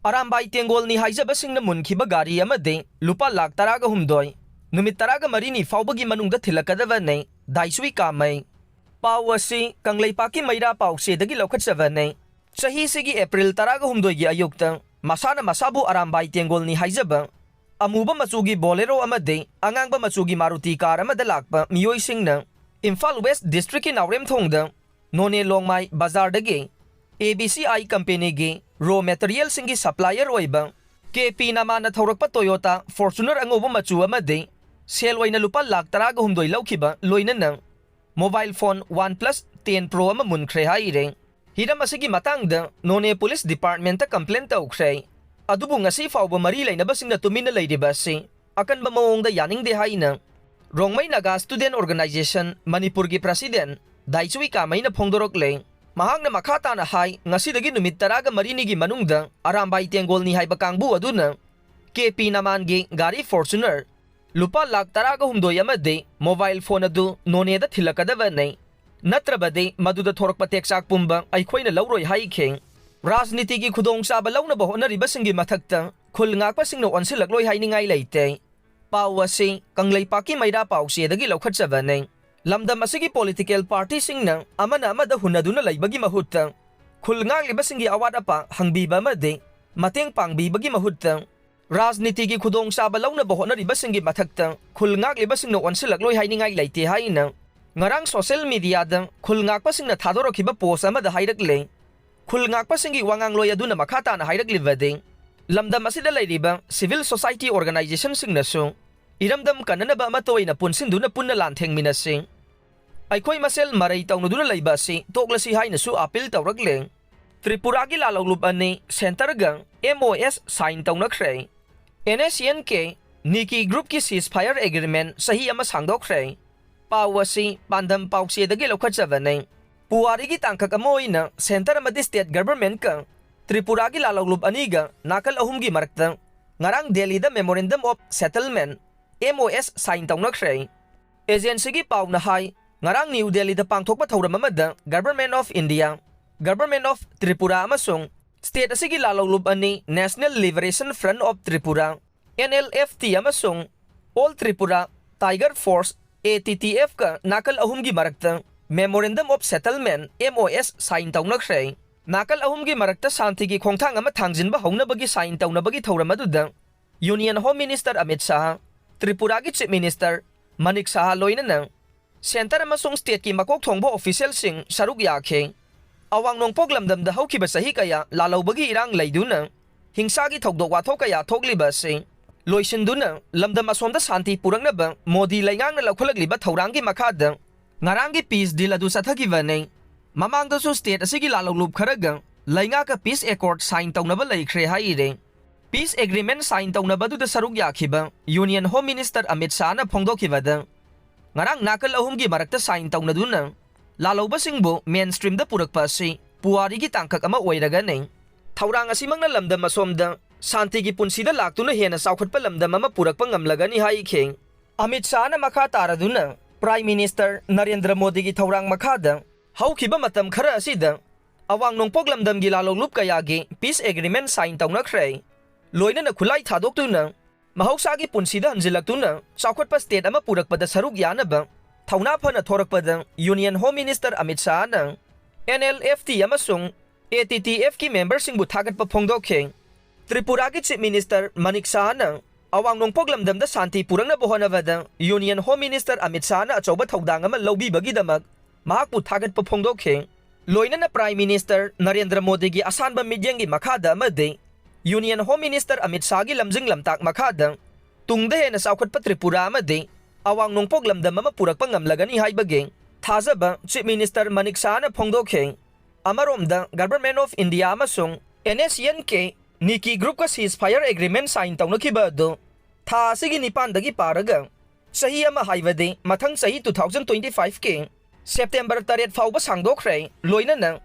Arambai Tenggol ni Haijabasingna Munkhiba Gari Amadi Lupa Lakh Taraga Humdoi Numit Taraga Marini Faobagi Manungda Thillakkadabani Daichui Kamei Pawasi Kamei Paki Maira Pause Dagi Lokatsavane Sahi Sigi April Taraga Humdoi Ayukta Masana Masabu Arambai Tenggol ni Haijaba Amuba Matsugi Bolero Amadi Angangba Matsugi Maruti Car Amadalakpa Miyoi Singna Imphal West District in Aurem Thongda None Longmai Bazar Dagi ABCI Company Gi Raw Material Singi Supplier Oiba KP Namana Thaurakpa Toyota Fortuner Angoba Machu Amadi Selwaina Lupa Lakh Taraga Humdoi Laukiba Loinana Mobile Phone OnePlus 10 Pro Ama Munkre Haire Hiram Asigi Matangda None Police Department Complaint Taukrei Adubu ngasi fauba mari lainabasingna tumina lairibasi akanba maongda yaningde haina Rongmai Naga Student Organization Manipur gi President Daichui Kamei na phongdorokle mahakna makhata na hai ngasidagi numit taraga marini gi manungda Arambai Tenggol ni haiba kangbu aduna KP naman gi Gari Fortuner Lupa Lakh Taraga Humdoi Amadi mobile phone adu none da Thillakkadabani natrabade maduda thorakpa teksak pumba aikhoina lauroi haikhe Rajniti ki khudong saba launa bahona ribasingi mathakta khul ngakpa singno onsilakloi hainingai leite pawasi kanglei paki maida pause dagi lokhatsabane lamdam asigi political party singna amana amada hunaduna leibagi mahutta khul ngak libasingi awat apa hangbiba made mateng pangbibagi mahutta Rajniti ki khudong saba launa bahona ribasingi mathakta khul ngak libasingno onsilakloi hainingai leite haina ngarang social media da khul ngakpa singna thadorokhiba post amada hairakle Khul ngakpa singi wangang loya duna makhata na hairak livade lamdam asida lairiba civil society organization singna su iramdam kananaba matoi na punsin duna punna lantheng minasi aikhoi masel marai tawnu duna laiba si toklasi haina su appeal tawrakle Tripura gi lalawlup ani center gang MOS sign tawnakhrei NSNK Niki group ki ceasefire agreement sahi ama sangdokhrei pawasi pandam pawse dagi lokhatsavane Puwari gi tangkak amoina center amadi state government ka Tripura gi lalawlup aniga nakal ahum gi marakta ngarang Delhi da memorandum of settlement MOS sign tawnakhrei agency gi pawna hai ngarang New Delhi da pangthokpa thoram amada Government of India Government of Tripura amasung state asigi lalawlup ani National Liberation Front of Tripura NLFT amasung All Tripura Tiger Force ATTF ka nakal ahum gi marakta Memorandum of Settlement MOS sign tawnakhrei nakal ahum gi marakta santi gi khongthang ama thangjinba haunabagi sign tawnabagi thoram aduda Union Home Minister Amit Shah Tripura gi Chief Minister Manik Saha loinana center amasung state ki makok thongbo official sing saruk yakhe awang nongpok lamdam da haukiba sahi kaya lalawbagi irang leiduna hingsa gi thokdok wathok kaya thokliba se loisinduna lamdam asomda santi purangnaba Modi laingang na lakhulagliba thorang gi makhada Ngarangi peace deal adu sathakibane mamang da su state asigi lalawlup kharaga lainga ka peace accord sign tawnaba laikhre haire peace agreement sign tawnaba du da saruk yakhiba Union Home Minister Amit Shah na phongdokhibada ngarang nakal ahum gi marakta sign tawnaduna lalawba singbo mainstream da purakpa si puwari gi tangkak ama oiraga ne thaurang asimang na lamdam asomda santi gi punsida laktuna hena saukhatpa lamdam ama purakpa ngamlaga ni haikhe Amit Shah na makha taraduna Prime Minister Narendra Modi gi thaurang makhada haukiba matam khara asida awang nongpok lamdam gi lalawlup kaya gi peace agreement sign tawnakhrei loina na khulai thadoktuna mahausa gi punsida hanjilaktuna chaukhatpa state ama purakpada saruk yanaba thauna phana thorakpada Union Home Minister Amit Shah na NLFT amasung ATTF ki member singbu thagatpa phongdokhe Tripura gi Chief Minister Manik Saha na awang nongpok lamdam da santi purangna bohanawada Union Home Minister Amit Shah na achoba thodang ama lobibagi damak mahakpu thagatpa phongdokhe loina na Prime Minister Narendra Modi gi asanba midyang gi makhada amade Union Home Minister Amit Shah gi lamjing lamtak makhada tungda hena saukhatpa Tripura amade awang nongpok lamdam ama purakpa ngamlagani haibage thajaba Chief Minister Manik Shah na phongdokhe amaromda Government of India amasung NSNK Niki group ka ceasefire agreement sign tawnakhiba do tha asigi nipan dagi paraga sahi ama haibade mathang sahi 2025 ke September 3 fauba sangdokhrei loinana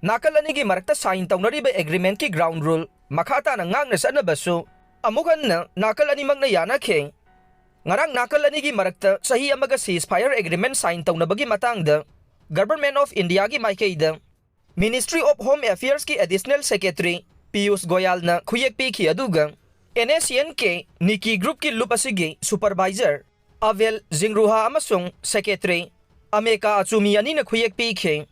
nakal ani gi marakta sign tawnariba agreement ki ground rule makhata na ngangna sanabasu amukan na nakal ani magna yana khe ngarang nakal ani gi marakta sahi amaga ceasefire agreement sign tawnabagi matangda Government of India gi maikeida Ministry of Home Affairs ki Additional Secretary Piyush Goyalna khuyek pikhi aduga NSNK Niki Group ki lup asigi supervisor Avel Jingruha amasung secretary Ameka Achumi anina khuyek pikhi